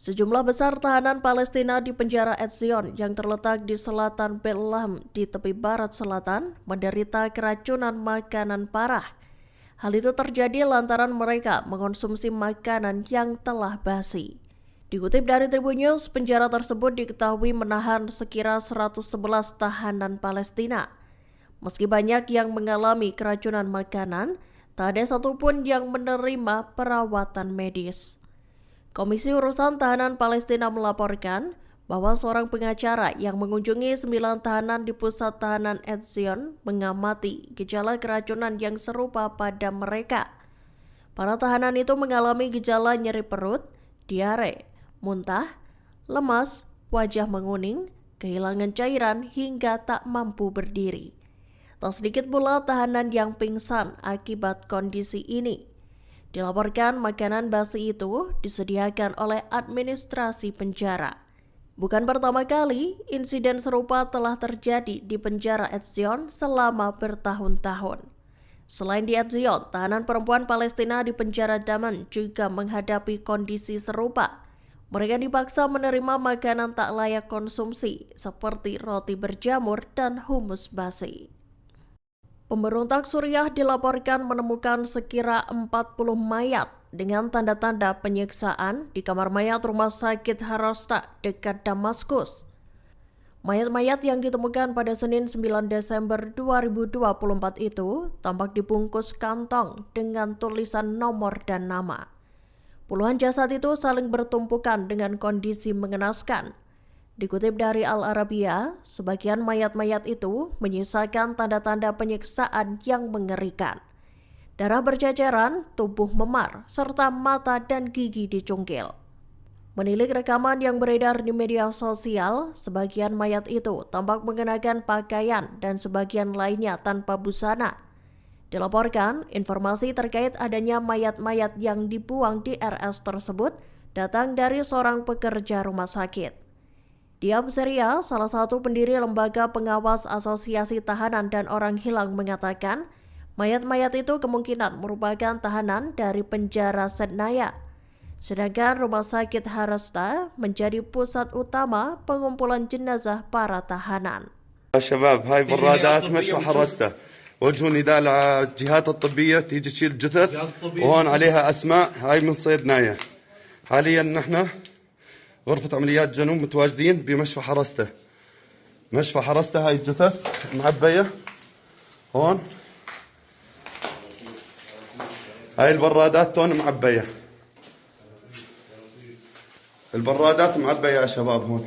Sejumlah besar tahanan Palestina di penjara Etzion yang terletak di selatan Bethlehem di tepi barat selatan menderita keracunan makanan parah. Hal itu terjadi lantaran mereka mengonsumsi makanan yang telah basi. Dikutip dari Tribun News, penjara tersebut diketahui menahan sekira 111 tahanan Palestina. Meski banyak yang mengalami keracunan makanan, tak ada satupun yang menerima perawatan medis. Komisi Urusan Tahanan Palestina melaporkan bahwa seorang pengacara yang mengunjungi 9 tahanan di pusat tahanan Etzion mengamati gejala keracunan yang serupa pada mereka. Para tahanan itu mengalami gejala nyeri perut, diare, muntah, lemas, wajah menguning, kehilangan cairan hingga tak mampu berdiri. Tak sedikit pula tahanan yang pingsan akibat kondisi ini. Dilaporkan makanan basi itu disediakan oleh administrasi penjara. Bukan pertama kali insiden serupa telah terjadi di penjara Etzion selama bertahun-tahun. Selain di Etzion, tahanan perempuan Palestina di penjara Daman juga menghadapi kondisi serupa. Mereka dipaksa menerima makanan tak layak konsumsi seperti roti berjamur dan humus basi. Pemberontak Suriah dilaporkan menemukan sekira 40 mayat dengan tanda-tanda penyiksaan di kamar mayat rumah sakit Harasta dekat Damaskus. Mayat-mayat yang ditemukan pada Senin 9 Desember 2024 itu tampak dibungkus kantong dengan tulisan nomor dan nama. Puluhan jasad itu saling bertumpukan dengan kondisi mengenaskan. Dikutip dari Al Arabiya, sebagian mayat-mayat itu menyisakan tanda-tanda penyiksaan yang mengerikan. Darah berceceran, tubuh memar, serta mata dan gigi dicungkil. Menilik rekaman yang beredar di media sosial, sebagian mayat itu tampak mengenakan pakaian dan sebagian lainnya tanpa busana. Dilaporkan, informasi terkait adanya mayat-mayat yang dibuang di RS tersebut datang dari seorang pekerja rumah sakit. Diab Seria, salah satu pendiri lembaga pengawas asosiasi tahanan dan orang hilang mengatakan, mayat-mayat itu kemungkinan merupakan tahanan dari penjara Sednaya. Sedangkan rumah sakit Harasta menjadi pusat utama pengumpulan jenazah para tahanan. شباب هاي برادات مشفى حرسته وجهوا نداء للجهات الطبية تيجي تشيل الجثث وهون عليها أسماء هاي من صيدنايا. حاليا نحن غرفة عمليات جنوب متواجدين بمشفى حرسته. مشفى حرسته هاي الجثث معبية هون. هاي البرادات تون معبية. البرادات معبية يا شباب هون.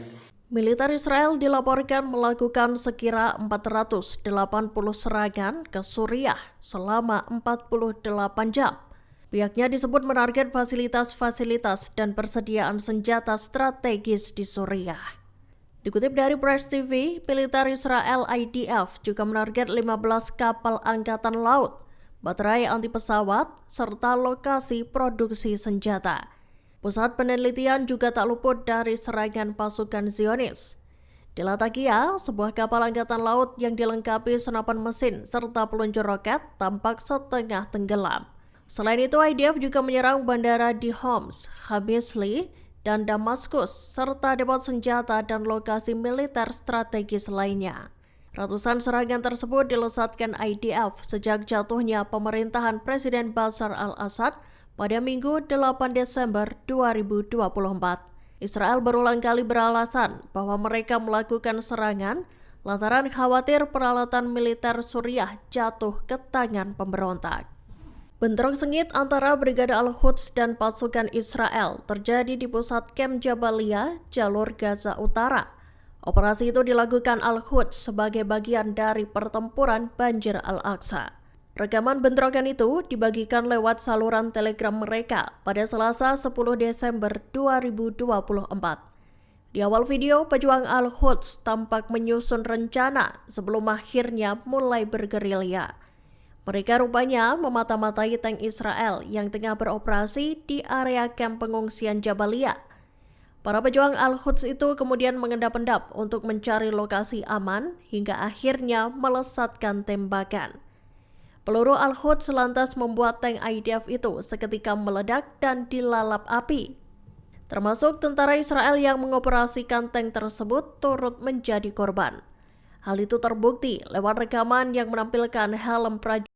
Militer Israel dilaporkan melakukan sekira 480 serangan ke Suriah selama 48 jam. Pihaknya disebut menarget fasilitas-fasilitas dan persediaan senjata strategis di Suriah. Dikutip dari Press TV, militer Israel IDF juga menarget 15 kapal angkatan laut, baterai anti pesawat, serta lokasi produksi senjata. Pusat penelitian juga tak luput dari serangan pasukan Zionis. Di Latakia, sebuah kapal angkatan laut yang dilengkapi senapan mesin serta peluncur roket tampak setengah tenggelam. Selain itu, IDF juga menyerang bandara di Homs, Habisli, dan Damaskus, serta depot senjata dan lokasi militer strategis lainnya. Ratusan serangan tersebut dilesatkan IDF sejak jatuhnya pemerintahan Presiden Bashar al-Assad pada Minggu 8 Desember 2024. Israel berulang kali beralasan bahwa mereka melakukan serangan lantaran khawatir peralatan militer Suriah jatuh ke tangan pemberontak. Bentrok sengit antara Brigade Al-Quds dan pasukan Israel terjadi di pusat kamp Jabalia, jalur Gaza Utara. Operasi itu dilakukan Al-Quds sebagai bagian dari pertempuran Banjir Al-Aqsa. Rekaman bentrokan itu dibagikan lewat saluran Telegram mereka pada Selasa 10 Desember 2024. Di awal video, pejuang Al-Quds tampak menyusun rencana sebelum akhirnya mulai bergerilya. Mereka rupanya memata-matai tank Israel yang tengah beroperasi di area kamp pengungsian Jabalia. Para pejuang Al-Quds itu kemudian mengendap-endap untuk mencari lokasi aman hingga akhirnya melesatkan tembakan. Peluru Al-Quds lantas membuat tank IDF itu seketika meledak dan dilalap api. termasuk tentara Israel yang mengoperasikan tank tersebut turut menjadi korban. Hal itu terbukti lewat rekaman yang menampilkan helm prajurit